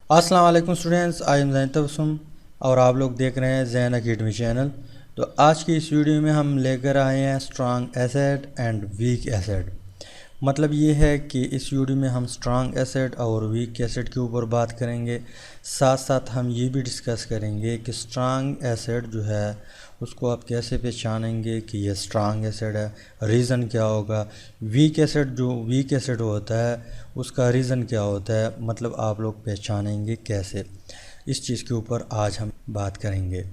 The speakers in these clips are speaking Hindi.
अस्सलाम वालेकुम स्टूडेंट्स, आई एम ज़ैन तबस्सुम और आप लोग देख रहे हैं ज़ैन अकेडमी चैनल। तो आज की इस वीडियो में हम लेकर आए हैं strong acid and weak acid. मतलब ये है कि इस वीडियो में हम स्ट्रॉन्ग एसिड और वीक एसिड के ऊपर बात करेंगे। साथ साथ हम ये भी डिस्कस करेंगे कि स्ट्रॉन्ग एसिड जो है उसको आप कैसे पहचानेंगे कि ये स्ट्रॉन्ग एसिड है, रीज़न क्या होगा। वीक एसिड होता है उसका रीज़न क्या होता है, मतलब आप लोग पहचानेंगे कैसे। इस चीज़ के ऊपर आज हम बात करेंगे।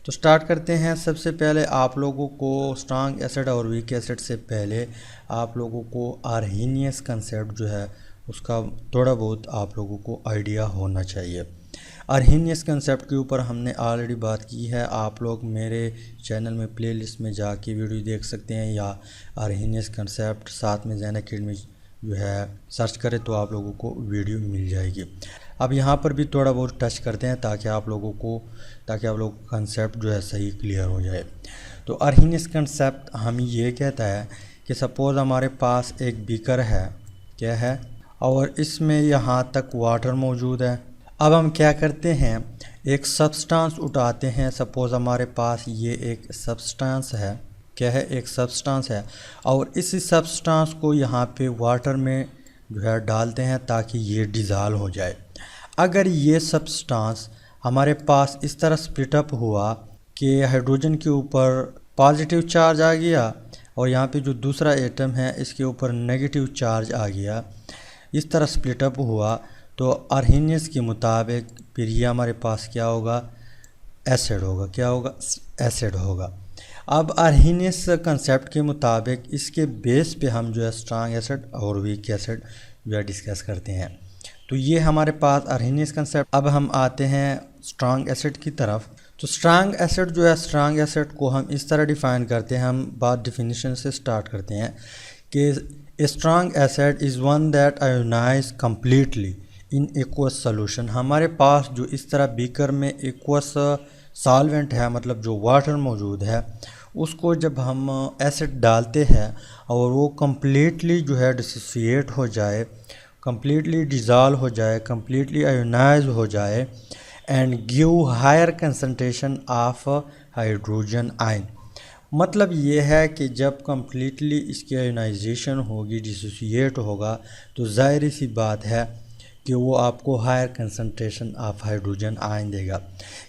तो स्टार्ट करते हैं। सबसे पहले आप लोगों को स्ट्रॉन्ग एसिड और वीक एसिड से पहले आप लोगों को आर्हेनियस कंसेप्ट जो है उसका थोड़ा बहुत आप लोगों को आइडिया होना चाहिए। आर्हेनियस कंसेप्ट के ऊपर हमने ऑलरेडी बात की है। आप लोग मेरे चैनल में प्लेलिस्ट में जाके वीडियो देख सकते हैं या आर्हेनियस कंसेप्ट साथ में ज़ैन अकेडमी जो है सर्च करें तो आप लोगों को वीडियो मिल जाएगी। अब यहाँ पर भी थोड़ा बहुत टच करते हैं ताकि आप लोगों का कंसेप्ट जो है सही क्लियर हो जाए। तो आर्हेनियस कंसेप्ट हम ये कहता है कि सपोज़ हमारे पास एक बीकर है, क्या है, और इसमें यहाँ तक वाटर मौजूद है। अब हम क्या करते हैं, एक सब्सटेंस उठाते हैं। सपोज़ हमारे पास ये एक सब्सटेंस है, क्या है, एक सब्सटेंस है, और इसी सब्सटेंस को यहाँ पे वाटर में जो है डालते हैं ताकि ये डिज़ॉल्व हो जाए। अगर ये सब्सटेंस हमारे पास इस तरह स्प्लिट अप हुआ कि हाइड्रोजन के ऊपर पॉजिटिव चार्ज आ गया और यहाँ पे जो दूसरा एटम है इसके ऊपर नेगेटिव चार्ज आ गया, इस तरह स्प्लिट अप हुआ, तो आर्हेनियस के मुताबिक फिर ये हमारे पास क्या होगा, एसिड होगा। क्या होगा, एसिड होगा। अब आर्हेनियस कंसेप्ट के मुताबिक इसके बेस पे हम जो है स्ट्रॉन्ग एसिड और वीक एसिड जो है डिस्कस करते हैं। तो ये हमारे पास आर्हेनियस कंसेप्ट। अब हम आते हैं स्ट्रॉन्ग एसिड की तरफ। तो स्ट्रॉन्ग एसिड जो है, स्ट्रॉन्ग एसिड को हम इस तरह डिफ़ाइन करते हैं। हम बात डिफिनीशन से स्टार्ट करते हैं कि strong acid is one that ionise completely in aqueous solution. हमारे पास जो इस तरह बीकर में एक्वस सॉल्वेंट है, मतलब जो वाटर मौजूद है, उसको जब हम एसिड डालते हैं और वो कम्प्लीटली जो है डिसोसिएट हो जाए, कम्प्लीटली डिज़ॉल्व हो जाए, कम्प्लीटली आयोनाइज हो जाए and give higher concentration of hydrogen ion. मतलब ये है कि जब कम्प्लीटली इसकी आयोनाइजेशन होगी, डिसोसिएट होगा, तो ज़ाहिर सी बात है कि वो आपको higher concentration of hydrogen ion देगा।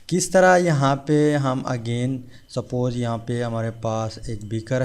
किस तरह, यहाँ पे हम अगेन सपोज़ यहाँ पे हमारे पास एक बीकर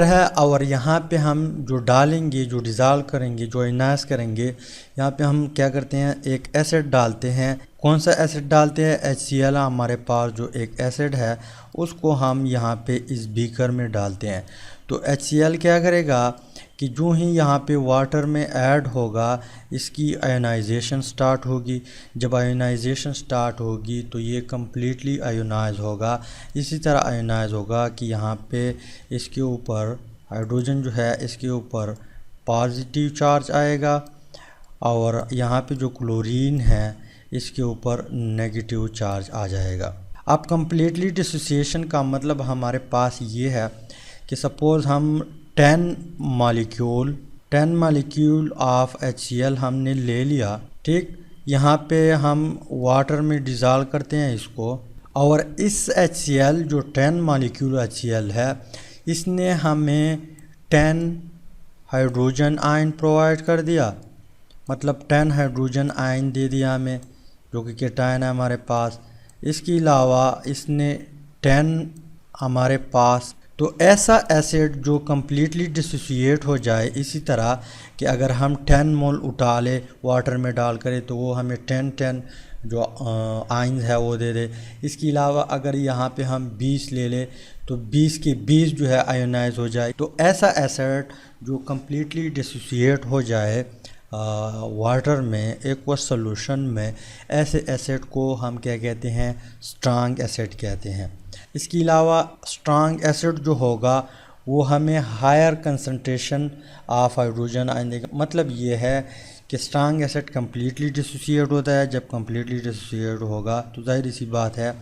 है और यहाँ पे हम जो डालेंगे, जो डिज़ॉल्व करेंगे, जो आयोनाइज करेंगे, यहाँ पे हम क्या करते हैं, एक एसिड डालते हैं। कौन सा एसिड डालते हैं, HCl। हमारे पास जो एक एसिड है उसको हम यहाँ पे इस बीकर में डालते हैं। तो HCl क्या करेगा कि जो ही यहाँ पे वाटर में ऐड होगा इसकी आयोनाइजेशन स्टार्ट होगी। जब आयोनाइजेशन स्टार्ट होगी तो ये कम्प्लीटली आयोनाइज होगा। इसी तरह आयोनाइज होगा कि यहाँ पे इसके ऊपर हाइड्रोजन जो है इसके ऊपर पॉजिटिव चार्ज आएगा और यहाँ पे जो क्लोरीन है इसके ऊपर नेगेटिव चार्ज आ जाएगा। अब कम्प्लीटली डिसोसिएशन का मतलब हमारे पास ये है कि सपोज़ हम 10 मालिक्यूल ऑफ HCl हमने ले लिया, ठीक। यहाँ पे हम वाटर में डिज़ॉल्व करते हैं इसको, और इस HCl जो 10 मालिक्यूल HCl है इसने हमें 10 हाइड्रोजन आयन प्रोवाइड कर दिया। मतलब 10 हाइड्रोजन आयन दे दिया हमें, जो कि केटायन है हमारे पास। इसके अलावा इसने 10 हमारे पास, तो ऐसा एसिड जो कम्प्लीटली डिसोसिएट हो जाए, इसी तरह कि अगर हम 10 मोल उठा ले वाटर में डाल करें तो वो हमें 10 जो आयन्स है वो दे दे। इसके अलावा अगर यहाँ पे हम 20 ले ले तो 20 के 20 जो है आयोनाइज हो जाए। तो ऐसा एसिड जो कम्प्लीटली डिसोसिएट हो जाए वाटर में, एक्वस सॉल्यूशन में, ऐसे एसिड को हम क्या कहते हैं, स्ट्रॉन्ग एसिड कहते हैं। इसके अलावा स्ट्रॉन्ग एसिड जो होगा वो हमें higher concentration of hydrogen ion देगा। मतलब ये है कि स्ट्रॉन्ग एसिड कम्प्लीटली डिसोसिएट होता है। जब कम्प्लीटली डिसोसिएट होगा तो जाहिर सी बात है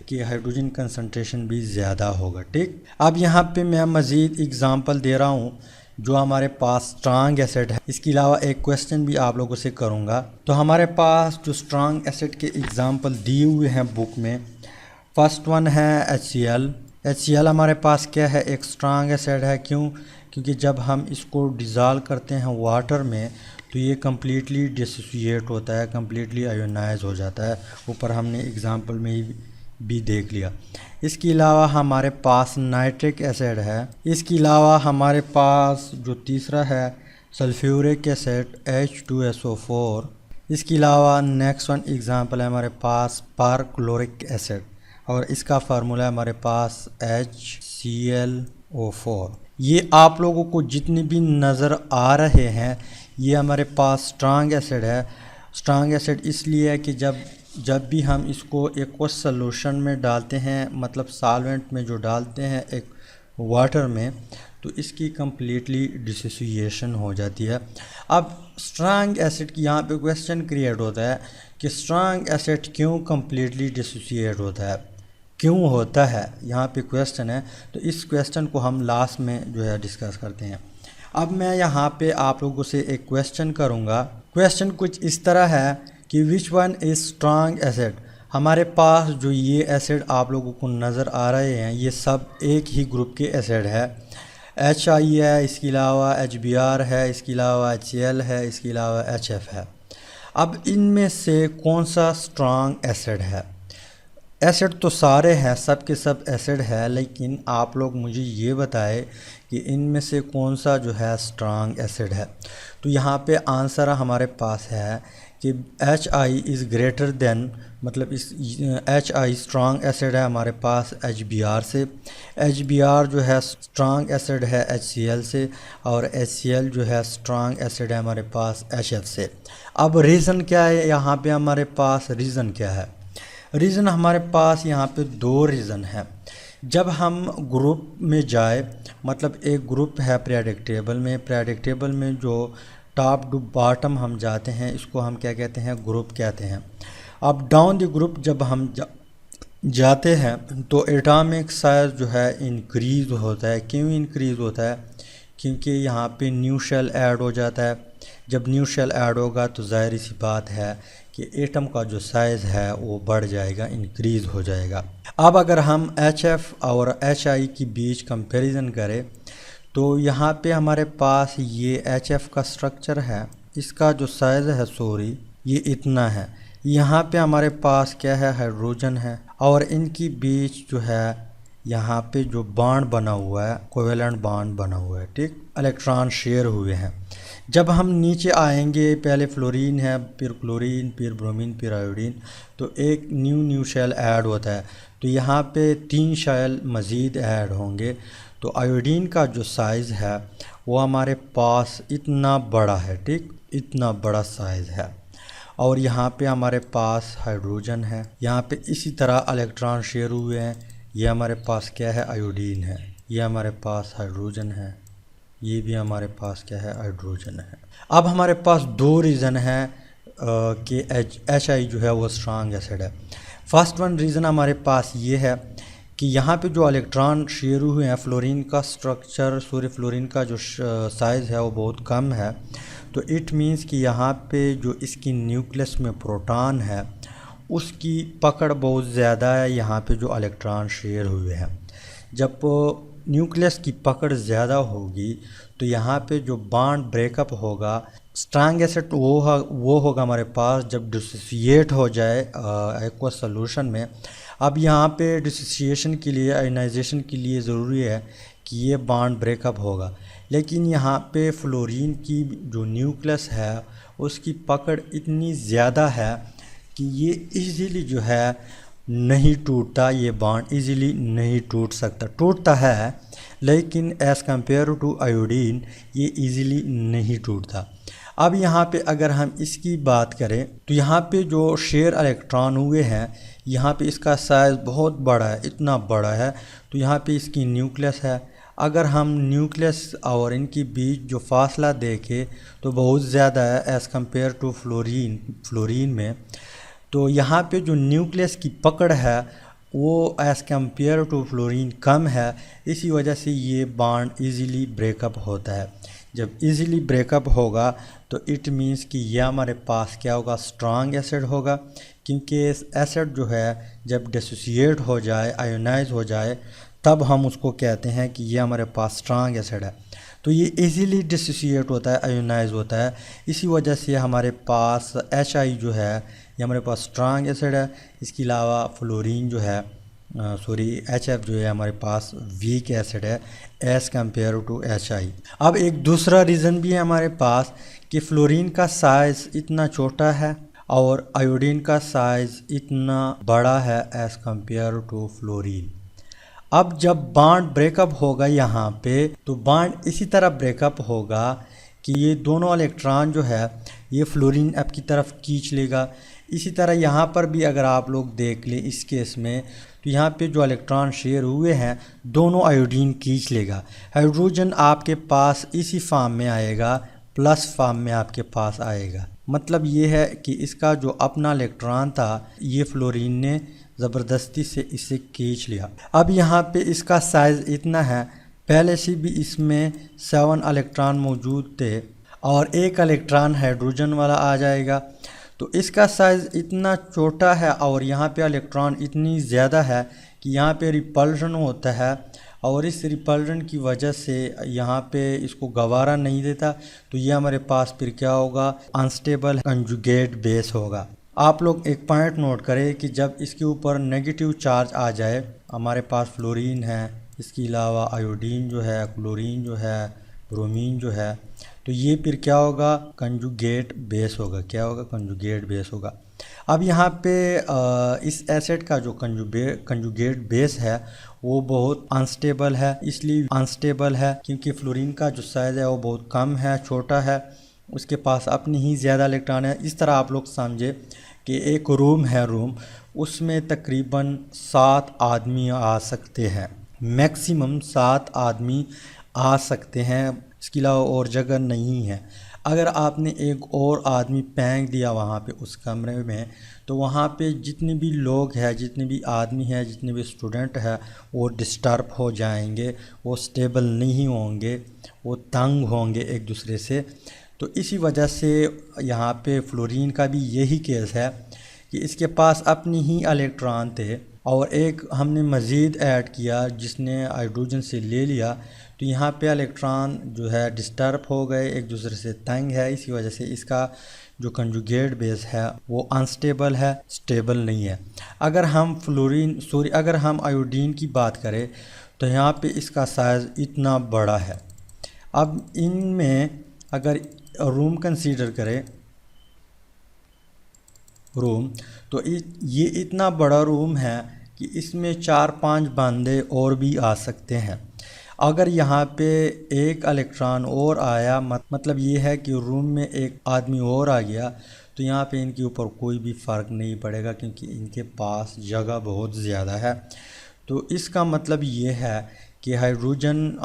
कि हाइड्रोजन कंसंट्रेशन भी ज़्यादा होगा, ठीक। अब यहाँ पे मैं मज़ीद एग्ज़ाम्पल दे रहा हूँ जो हमारे पास स्ट्रांग एसिड है। इसके अलावा एक क्वेश्चन भी आप लोगों से करूँगा। तो हमारे पास जो स्ट्रांग एसिड के एग्जाम्पल दिए हुए हैं बुक में, फर्स्ट वन है HCl। HCl हमारे पास क्या है, एक स्ट्रांग एसिड है। क्यों? क्योंकि जब हम इसको डिज़ोल्व करते हैं वाटर में तो ये कम्प्लीटली डिसोसिएट होता है, कम्प्लीटली आयोनाइज हो जाता है। ऊपर हमने एग्जांपल में ही भी देख लिया। इसके अलावा हमारे पास नाइट्रिक एसिड है। इसके अलावा हमारे पास जो तीसरा है सल्फ्यूरिक एसिड H2SO4। इसके अलावा नेक्स्ट वन एग्जांपल है हमारे पास परक्लोरिक एसिड और इसका फार्मूला है हमारे पास HClO4। ये आप लोगों को जितने भी नज़र आ रहे हैं ये हमारे पास स्ट्रांग एसिड है। स्ट्रांग एसिड इसलिए है कि जब भी हम इसको एक्वस सॉल्यूशन में डालते हैं, मतलब सॉल्वेंट में जो डालते हैं एक वाटर में, तो इसकी कम्प्लीटली डिसोसिएशन हो जाती है। अब स्ट्रांग एसिड की यहाँ पे क्वेश्चन क्रिएट होता है कि स्ट्रांग एसिड क्यों कम्प्लीटली डिसोसिएट होता है, क्यों होता है, यहाँ पे क्वेश्चन है। तो इस क्वेश्चन को हम लास्ट में जो है डिस्कस करते हैं। अब मैं यहाँ पे आप लोगों से एक क्वेश्चन करूँगा। क्वेश्चन कुछ इस तरह है कि which one is strong acid. हमारे पास जो ये एसिड आप लोगों को नज़र आ रहे हैं ये सब एक ही ग्रुप के एसिड है। HI है, इसके अलावा HBr है, इसके अलावा HCl है, इसके अलावा HF है। अब इनमें से कौन सा स्ट्रांग एसिड है? एसिड तो सारे हैं, सब के सब एसिड है, लेकिन आप लोग मुझे ये बताएं कि इनमें से कौन सा जो है स्ट्रांग एसिड है। तो यहाँ पे आंसर हमारे पास है कि HI इज़ ग्रेटर देन, मतलब इस HI स्ट्रांग एसिड है हमारे पास HBr से। HBr जो है स्ट्रांग एसिड है HCl से, और HCl जो है स्ट्रांग एसिड है हमारे पास HF से। अब रीज़न क्या है यहाँ पे हमारे पास? रीज़न क्या है? रीज़न हमारे पास यहाँ पे दो रीज़न है। जब हम ग्रुप में जाए, मतलब एक ग्रुप है पीरियोडिक टेबल में जो टॉप टू बॉटम हम जाते हैं, इसको हम क्या कहते हैं? ग्रुप कहते हैं। अब डाउन द ग्रुप जब हम जाते हैं तो एटॉमिक साइज जो है इंक्रीज़ होता है। क्यों इंक्रीज़ होता है? क्योंकि यहाँ पे न्यू शेल ऐड हो जाता है। जब न्यू शेल ऐड होगा तो ज़ाहिर सी बात है कि एटम का जो साइज़ है वो बढ़ जाएगा, इंक्रीज़ हो जाएगा। अब अगर हम HF और HI की बीच कंपैरिजन करें तो यहाँ पे हमारे पास ये HF का स्ट्रक्चर है, इसका जो साइज़ है ये इतना है। यहाँ पे हमारे पास क्या है? हाइड्रोजन है, और इनकी बीच जो है यहाँ पे जो बॉन्ड बना हुआ है, कोवेलेंट बॉन्ड बना हुआ है, ठीक, इलेक्ट्रॉन शेयर हुए हैं। जब हम नीचे आएंगे, पहले फ्लोरीन है, फिर क्लोरीन, फिर ब्रोमीन, फिर आयोडीन, तो एक न्यू शेल ऐड होता है। तो यहाँ पे 3 शेल मज़ीद ऐड होंगे। तो आयोडीन का जो साइज़ है वो हमारे पास इतना बड़ा है, ठीक, इतना बड़ा साइज़ है। और यहाँ पे हमारे पास हाइड्रोजन है, यहाँ पे इसी तरह इलेक्ट्रॉन शेयर हुए हैं। ये हमारे पास क्या है? आयोडीन है। ये हमारे पास हाइड्रोजन है, ये भी हमारे पास क्या है? हाइड्रोजन है। अब हमारे पास दो रीज़न है कि HI जो है वो स्ट्रांग एसिड है। फर्स्ट वन रीज़न हमारे पास ये है कि यहाँ पे जो इलेक्ट्रॉन शेयर हुए हैं, फ्लोरीन का स्ट्रक्चर, फ्लोरीन का जो साइज़ है वो बहुत कम है। तो इट मीन्स कि यहाँ पे जो इसकी न्यूक्लियस में प्रोटॉन है उसकी पकड़ बहुत ज़्यादा है यहाँ पे जो इलेक्ट्रॉन शेयर हुए हैं। जब न्यूक्लियस की पकड़ ज़्यादा होगी तो यहाँ पे जो बॉन्ड ब्रेकअप होगा, स्ट्रांग एसिड वो होगा हमारे पास जब डिसोसिएट हो जाए एक्वस सॉल्यूशन में। अब यहाँ पे डिसोसिएशन के लिए, आयोनाइजेशन के लिए ज़रूरी है कि ये बॉन्ड ब्रेकअप होगा, लेकिन यहाँ पे फ्लोरीन की जो न्यूक्लियस है उसकी पकड़ इतनी ज़्यादा है कि ये इजीली जो है नहीं टूटता, ये बॉन्ड इजीली नहीं टूट सकता। टूटता है लेकिन एज़ कम्पेयर टू आयोडीन ये इजीली नहीं टूटता। अब यहाँ पे अगर हम इसकी बात करें तो यहाँ पे जो शेयर इलेक्ट्रॉन हुए हैं, यहाँ पे इसका साइज़ बहुत बड़ा है, इतना बड़ा है। तो यहाँ पे इसकी न्यूक्लियस है। अगर हम न्यूक्लियस और इनके बीच जो फासला देखें तो बहुत ज़्यादा है एज़ कम्पेयर टू फ्लोरीन में। तो यहाँ पे जो न्यूक्लियस की पकड़ है वो एज़ कम्पेयर टू फ्लोरीन कम है, इसी वजह से ये बॉन्ड इजीली ब्रेकअप होता है। जब इजीली ब्रेकअप होगा तो इट मीन्स कि यह हमारे पास क्या होगा, स्ट्रॉन्ग एसिड होगा, क्योंकि एसिड जो है जब डिसोसिएट हो जाए, आयोनाइज हो जाए, तब हम उसको कहते हैं कि ये हमारे पास स्ट्रॉन्ग एसिड है। तो ये इजीली डिसोसिएट होता है, आयोनाइज होता है, इसी वजह से हमारे पास HI जो है ये हमारे पास स्ट्रॉन्ग एसिड है। इसके अलावा फ्लोरीन जो है HF जो है हमारे पास वीक एसिड है एज़ कम्पेयर टू HI। अब एक दूसरा रीज़न भी है हमारे पास कि फ्लोरीन का साइज़ इतना छोटा है और आयोडीन का साइज़ इतना बड़ा है एज़ कम्पेयर टू फ्लोरीन। अब जब बॉन्ड ब्रेकअप होगा यहाँ पे, तो बॉन्ड इसी तरह ब्रेकअप होगा कि ये दोनों इलेक्ट्रॉन जो है ये फ्लोरीन अब की तरफ खींच लेगा। इसी तरह यहाँ पर भी अगर आप लोग देख लें इस केस में, तो यहाँ पे जो इलेक्ट्रॉन शेयर हुए हैं दोनों आयोडीन खींच लेगा। हाइड्रोजन आपके पास इसी फॉर्म में आएगा, प्लस फॉर्म में आपके पास आएगा। मतलब ये है कि इसका जो अपना इलेक्ट्रॉन था ये फ्लोरीन ने ज़बरदस्ती से इसे खींच लिया। अब यहाँ पे इसका साइज़ इतना है, पहले से भी इसमें 7 इलेक्ट्रॉन मौजूद थे और एक इलेक्ट्रॉन हाइड्रोजन वाला आ जाएगा, तो इसका साइज़ इतना छोटा है और यहाँ पे इलेक्ट्रॉन इतनी ज़्यादा है कि यहाँ पे रिपल्शन होता है और इस रिपल्शन की वजह से यहाँ पे इसको गवारा नहीं देता। तो ये हमारे पास फिर क्या होगा, अनस्टेबल कंजुगेट बेस होगा। आप लोग एक पॉइंट नोट करें कि जब इसके ऊपर नेगेटिव चार्ज आ जाए, हमारे पास फ्लोरीन है, इसके अलावा आयोडीन जो है, क्लोरीन जो है, ब्रोमीन जो है, तो ये फिर क्या होगा, कंजुगेट बेस होगा। क्या होगा, कंजुगेट बेस होगा। अब यहाँ पे इस एसिड का जो कंजुगेट बेस है वो बहुत अनस्टेबल है। इसलिए अनस्टेबल है क्योंकि फ्लोरीन का जो साइज़ है वो बहुत कम है, छोटा है, उसके पास अपनी ही ज़्यादा इलेक्ट्रॉन है। इस तरह आप लोग समझे कि एक रूम है, रूम उसमें तकरीबन 7 आदमी आ सकते हैं, मैक्सिमम 7 आदमी आ सकते हैं, इसके अलावा और जगह नहीं है। अगर आपने एक और आदमी फेंक दिया वहाँ पे उस कमरे में, तो वहाँ पे जितने भी लोग हैं, जितने भी आदमी हैं, जितने भी स्टूडेंट हैं, वो डिस्टर्ब हो जाएंगे, वो स्टेबल नहीं होंगे, वो तंग होंगे एक दूसरे से। तो इसी वजह से यहाँ पे फ्लोरीन का भी यही केस है कि इसके पास अपनी ही इलेक्ट्रॉन थे और एक हमने मज़ीद ऐड किया जिसने हाइड्रोजन से ले लिया, तो यहाँ पे इलेक्ट्रॉन जो है डिस्टर्ब हो गए, एक दूसरे से तंग है। इसी वजह से इसका जो कंजुगेट बेस है वो अनस्टेबल है, स्टेबल नहीं है। अगर हम आयोडीन की बात करें तो यहाँ पे इसका साइज़ इतना बड़ा है। अब इनमें अगर रूम कंसीडर करें, रूम, तो ये इतना बड़ा रूम है कि इसमें 4-5 बंदे और भी आ सकते हैं। अगर यहाँ पे एक इलेक्ट्रॉन और आया, मतलब ये है कि रूम में एक आदमी और आ गया, तो यहाँ पे इनके ऊपर कोई भी फ़र्क नहीं पड़ेगा क्योंकि इनके पास जगह बहुत ज़्यादा है। तो इसका मतलब ये है कि हाइड्रोजन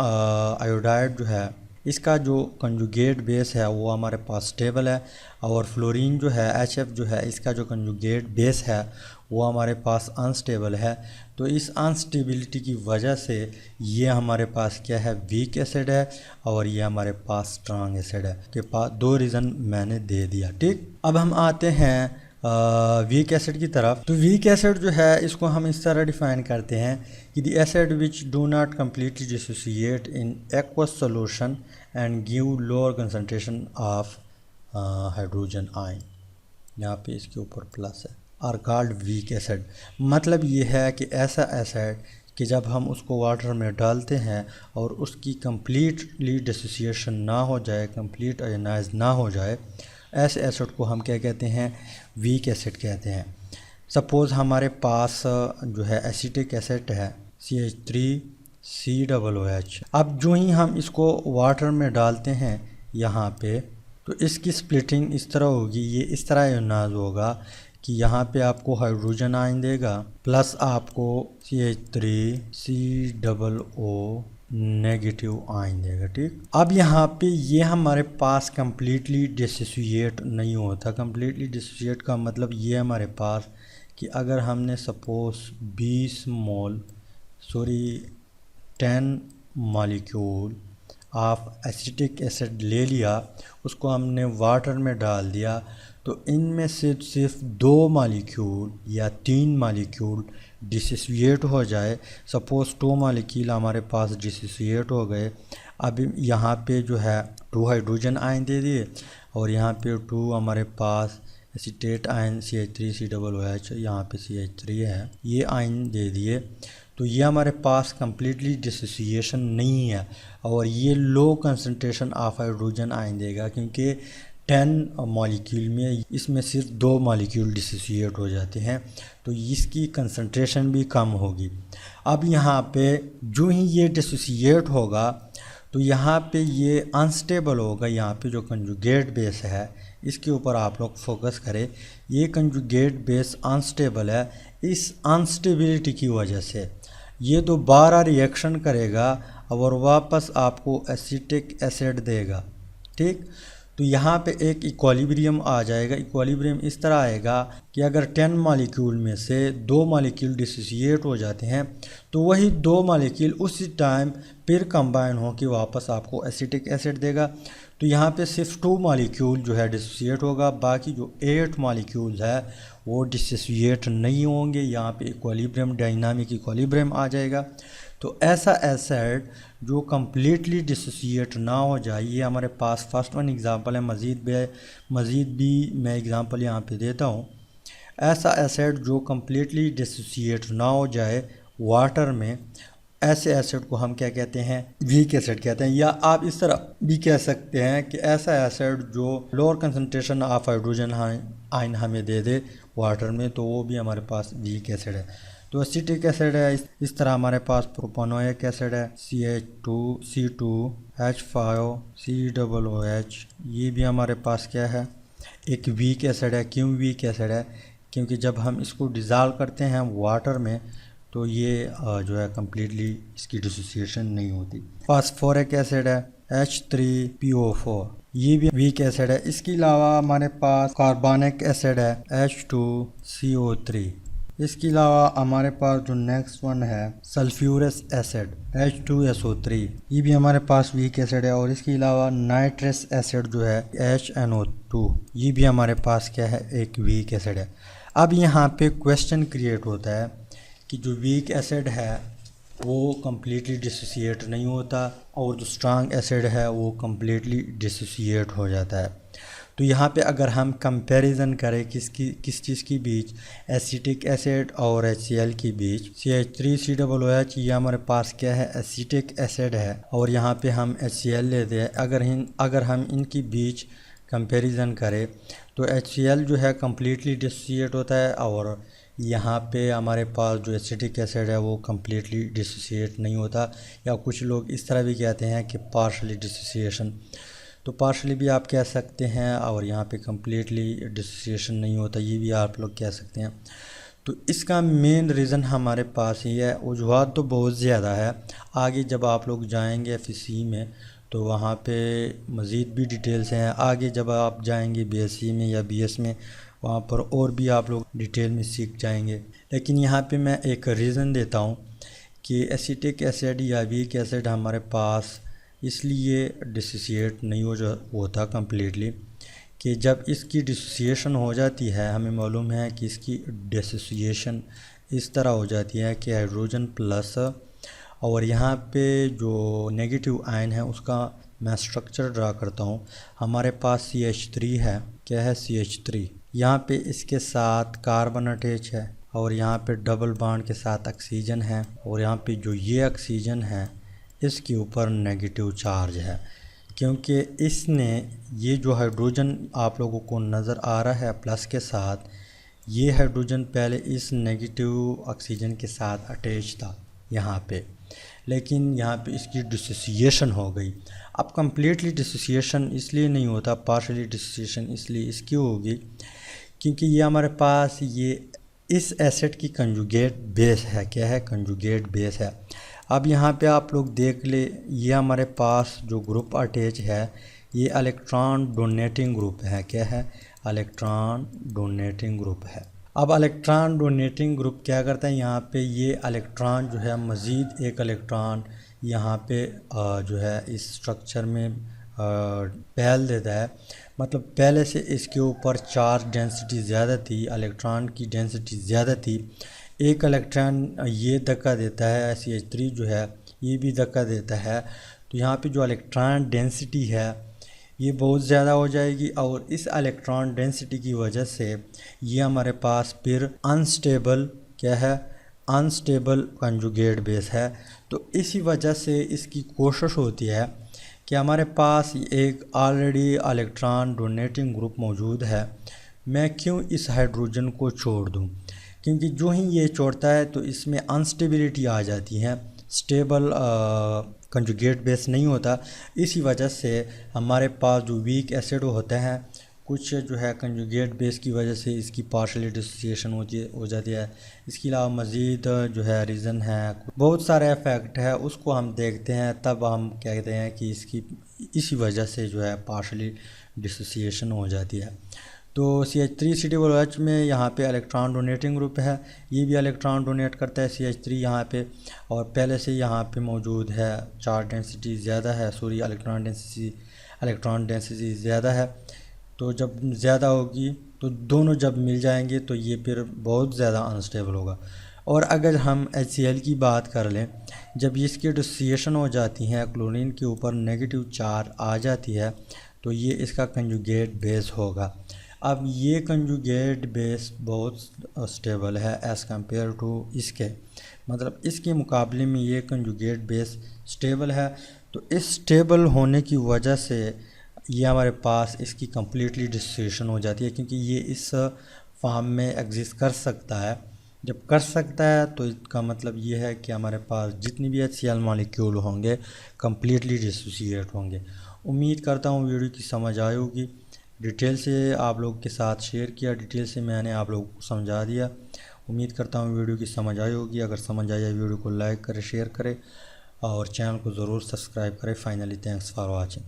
आयोडाइड जो है इसका जो कंजुगेट बेस है वो हमारे पास स्टेबल है, और फ्लोरीन जो है HF जो है इसका जो कंजुगेट बेस है वो हमारे पास अनस्टेबल है। तो इस अनस्टेबिलिटी की वजह से ये हमारे पास क्या है, वीक एसिड है, और ये हमारे पास स्ट्रॉन्ग एसिड है। के पास 2 रीज़न मैंने दे दिया, ठीक। अब हम आते हैं वीक एसिड की तरफ। तो वीक एसिड जो है इसको हम इस तरह डिफाइन करते हैं कि the acid which do not completely dissociate in aqueous solution and give lower concentration of hydrogen ion. यहाँ पे इसके ऊपर प्लस है, आर कॉल्ड वीक एसिड। मतलब ये है कि ऐसा एसिड कि जब हम उसको वाटर में डालते हैं और उसकी कम्प्लीटली डिसोसिएशन ना हो जाए, कंप्लीट आयोनाइज ना हो जाए, ऐसे एसिड को हम क्या कहते हैं, वीक एसिड कहते हैं। सपोज़ हमारे पास जो है एसिटिक एसिड है CH3COOH। अब जो ही हम इसको वाटर में डालते हैं यहाँ पे, तो इसकी स्प्लिटिंग इस तरह होगी, ये इस तरह आयोनाइज होगा कि यहाँ पे आपको हाइड्रोजन आयन देगा प्लस आपको CH3COO नेगेटिव आयन देगा, ठीक। अब यहाँ पे ये हमारे पास कम्प्लीटली डिसोसिएट नहीं होता। कम्प्लीटली डिसोसिएट का मतलब ये हमारे पास कि अगर हमने suppose 10 molecule of acetic acid ले लिया, उसको हमने वाटर में डाल दिया, तो इनमें से सिर्फ 2 मॉलिक्यूल या 3 मॉलिक्यूल डिसोसिएट हो जाए। सपोज़ 2 मॉलिक्यूल हमारे पास डिसोसिएट हो गए। अब यहाँ पे जो है 2 हाइड्रोजन आयन दे दिए और यहाँ पे 2 हमारे पास एसीटेट आयन CH3COOH, यहाँ पे CH3 है, ये आयन दे दिए। तो ये हमारे पास कम्प्लीटली डिसोसिएशन नहीं है और ये low concentration of hydrogen ion देगा, क्योंकि 10 मॉलिक्यूल में इसमें सिर्फ 2 मॉलिक्यूल डिसोसिएट हो जाते हैं, तो इसकी कंसंट्रेशन भी कम होगी। अब यहाँ पे जो ही ये डिसोसिएट होगा तो यहाँ पे ये अनस्टेबल होगा। यहाँ पे जो कंजुगेट बेस है इसके ऊपर आप लोग फोकस करें। ये कंजुगेट बेस अनस्टेबल है। इस अनस्टेबिलिटी की वजह से ये दोबारा रिएक्शन करेगा और वापस आपको एसिटिक एसिड देगा। ठीक, तो यहाँ पे एक इक्विलिब्रियम आ जाएगा। इक्विलिब्रियम इस तरह आएगा कि अगर 10 मॉलिक्यूल में से 2 मॉलिक्यूल डिसोसिएट हो जाते हैं तो वही 2 मॉलिक्यूल उसी टाइम फिर कंबाइन हो कि वापस आपको एसिटिक एसिड देगा। तो यहाँ पे सिर्फ 2 मॉलिक्यूल जो है डिसोसिएट होगा, बाकी जो 8 मॉलिक्यूल है वो डिसोसिएट नहीं होंगे। यहाँ पे इक्विलिब्रियम, डायनामिक इक्विलिब्रियम आ जाएगा। तो ऐसा एसिड जो कम्प्लीटली डिसोसिएट ना हो जाए, ये हमारे पास फर्स्ट वन एग्ज़ाम्पल है। मज़ीद भी मैं एग्ज़ाम्पल यहाँ पे देता हूँ। ऐसा एसिड जो कम्प्लीटली डिसोसिएट ना हो जाए वाटर में, ऐसे एसिड को हम क्या कहते हैं? वीक एसिड कहते हैं। या आप इस तरह भी कह सकते हैं कि ऐसा एसिड जो lower concentration of hydrogen ion हमें दे दे वाटर में, तो वो भी हमारे पास वीक एसिड है। तो एसिटिक एसिड है। इस तरह हमारे पास प्रोपेनोइक एसिड है, CH2CH5COOH, ये भी हमारे पास क्या है? एक वीक एसिड है। क्यों वीक एसिड है? क्योंकि जब हम इसको डिज़ाल्व करते हैं वाटर में तो ये जो है कम्प्लीटली इसकी डिसोसिएशन नहीं होती। फास्फोरिक एसिड है, H3PO4, ये भी वीक एसिड है। इसके अलावा हमारे पास कार्बनिक एसिड है, H2CO3। इसके अलावा हमारे पास जो नेक्स्ट वन है सल्फ्यूरस एसिड, H2SO3, ये भी हमारे पास वीक एसिड है। और इसके अलावा नाइट्रस एसिड जो है HNO2, ये भी हमारे पास क्या है? एक वीक एसिड है। अब यहाँ पे क्वेश्चन क्रिएट होता है कि जो वीक एसिड है वो कम्प्लीटली डिसोसिएट नहीं होता और जो स्ट्रांग एसिड है वो कम्प्लीटली डिसोसिएट हो जाता है। तो यहाँ पे अगर हम कंपैरिजन करें किस चीज़ के बीच? एसिटिक एसिड और HCl के बीच। CH3COOH ये हमारे पास क्या है? एसिटिक एसिड है और यहाँ पे हम HCl लेते हैं। अगर हम इनके बीच कंपैरिजन करें तो HCl जो है कम्प्लीटली डिसोसिएट होता है और यहाँ पे हमारे पास जो एसिटिक एसिड है वो कम्प्लीटली डिसोसिएट नहीं होता। या कुछ लोग इस तरह भी कहते हैं कि पार्शली डिसोसिएशन, तो पार्शली भी आप कह सकते हैं और यहाँ पे कम्प्लीटली डिसोसिएशन नहीं होता, ये भी आप लोग कह सकते हैं। तो इसका मेन रीज़न हमारे पास ही है। वजूहात तो बहुत ज़्यादा है, आगे जब आप लोग जाएंगे FEC में तो वहाँ पे मज़ीद भी डिटेल्स हैं। आगे जब आप जाएंगे BSc में या BS में, वहाँ पर और भी आप लोग डिटेल में सीख जाएंगे। लेकिन यहाँ पे मैं एक रीज़न देता हूँ कि एसिटिक एसिड या वीक एसिड हमारे पास इसलिए डिसोसिएट नहीं होता कम्प्लीटली कि जब इसकी डिसोसिएशन हो जाती है, हमें मालूम है कि इसकी डिसोसिएशन इस तरह हो जाती है कि हाइड्रोजन प्लस, और यहाँ पे जो नेगेटिव आयन है उसका मैं स्ट्रक्चर ड्रा करता हूँ। हमारे पास CH3 है। क्या है? CH3। यहाँ पे इसके साथ कार्बन अटैच है और यहाँ पे डबल बॉन्ड के साथ ऑक्सीजन है और यहाँ पे जो ये ऑक्सीजन है इसके ऊपर नेगेटिव चार्ज है, क्योंकि इसने ये जो हाइड्रोजन आप लोगों को नज़र आ रहा है प्लस के साथ, ये हाइड्रोजन पहले इस नेगेटिव ऑक्सीजन के साथ अटैच था यहाँ पे, लेकिन यहाँ पे इसकी डिसोसिएशन हो गई। अब कम्प्लीटली डिसोसिएशन इसलिए नहीं होता, पार्शली डिसोसिएशन इसलिए इसकी होगी क्योंकि ये हमारे पास ये इस एसिड की कंजुगेट बेस है। क्या है? कंजुगेट बेस है। अब यहाँ पे आप लोग देख ले, ये हमारे पास जो ग्रुप अटैच है ये इलेक्ट्रॉन डोनेटिंग ग्रुप है। क्या है? इलेक्ट्रॉन डोनेटिंग ग्रुप है। अब इलेक्ट्रॉन डोनेटिंग ग्रुप क्या करता है, यहाँ पे ये इलेक्ट्रॉन जो है मज़ीद एक इलेक्ट्रॉन यहाँ पे जो है इस स्ट्रक्चर में पहल देता है। मतलब पहले से इसके ऊपर चार्ज डेंसिटी ज़्यादा थी, इलेक्ट्रॉन की डेंसिटी ज़्यादा थी। एक इलेक्ट्रॉन ये धक्का देता है, CH3 जो है ये भी धक्का देता है, तो यहाँ पे जो इलेक्ट्रॉन डेंसिटी है ये बहुत ज़्यादा हो जाएगी और इस इलेक्ट्रॉन डेंसिटी की वजह से ये हमारे पास फिर अनस्टेबल क्या है, अनस्टेबल कंजुगेट बेस है। तो इसी वजह से इसकी कोशिश होती है कि हमारे पास एक ऑलरेडी इलेक्ट्रॉन डोनेटिंग ग्रुप मौजूद है, मैं क्यों इस हाइड्रोजन को छोड़ दूं, क्योंकि जो ही ये छोड़ता है तो इसमें अनस्टेबिलिटी आ जाती है, स्टेबल कंजुगेट बेस नहीं होता। इसी वजह से हमारे पास जो वीक एसिड होते हैं कुछ जो है कंजुगेट बेस की वजह से इसकी पार्शली डिसोसिएशन हो जाती है। इसके अलावा मज़ीद जो है रीज़न है, बहुत सारे इफ़ेक्ट है, उसको हम देखते हैं तब हम कहते हैं कि इसकी इसी वजह से जो है पार्शली डिसोसिएशन हो जाती है। तो CH3COOH में यहाँ पे इलेक्ट्रॉन डोनेटिंग ग्रुप है, ये भी इलेक्ट्रॉन डोनेट करता है CH3 यहाँ पे, और पहले से यहाँ पे मौजूद है, चार्ज डेंसिटी ज़्यादा है, सॉरी इलेक्ट्रॉन डेंसिटी ज़्यादा है। तो जब ज़्यादा होगी तो दोनों जब मिल जाएंगे तो ये फिर बहुत ज़्यादा अनस्टेबल होगा। और अगर हम HCl की बात कर लें, जब इसकी डिसोसिएशन हो जाती है, क्लोरीन के ऊपर नेगेटिव चार्ज आ जाती है, तो ये इसका कंजुगेट बेस होगा। अब ये कंजुगेट बेस बहुत स्टेबल है एज़ कम्पेयर टू इसके, मतलब इसके मुकाबले में ये कंजुगेट बेस स्टेबल है। तो इस स्टेबल होने की वजह से ये हमारे पास इसकी कम्प्लीटली डिसोसिएशन हो जाती है, क्योंकि ये इस फॉर्म में एग्जिस्ट कर सकता है। जब कर सकता है तो इसका मतलब ये है कि हमारे पास जितनी भी HCl मॉलिक्यूल होंगे कम्प्लीटली डिसोसिएट होंगे। उम्मीद करता हूँ वीडियो की समझ आई होगी। डिटेल से आप लोग के साथ शेयर किया, डिटेल से मैंने आप लोगों को समझा दिया। उम्मीद करता हूँ वीडियो की समझ आई होगी। अगर समझ आई है वीडियो को लाइक करें, शेयर करें और चैनल को ज़रूर सब्सक्राइब करें। Finally thanks for watching.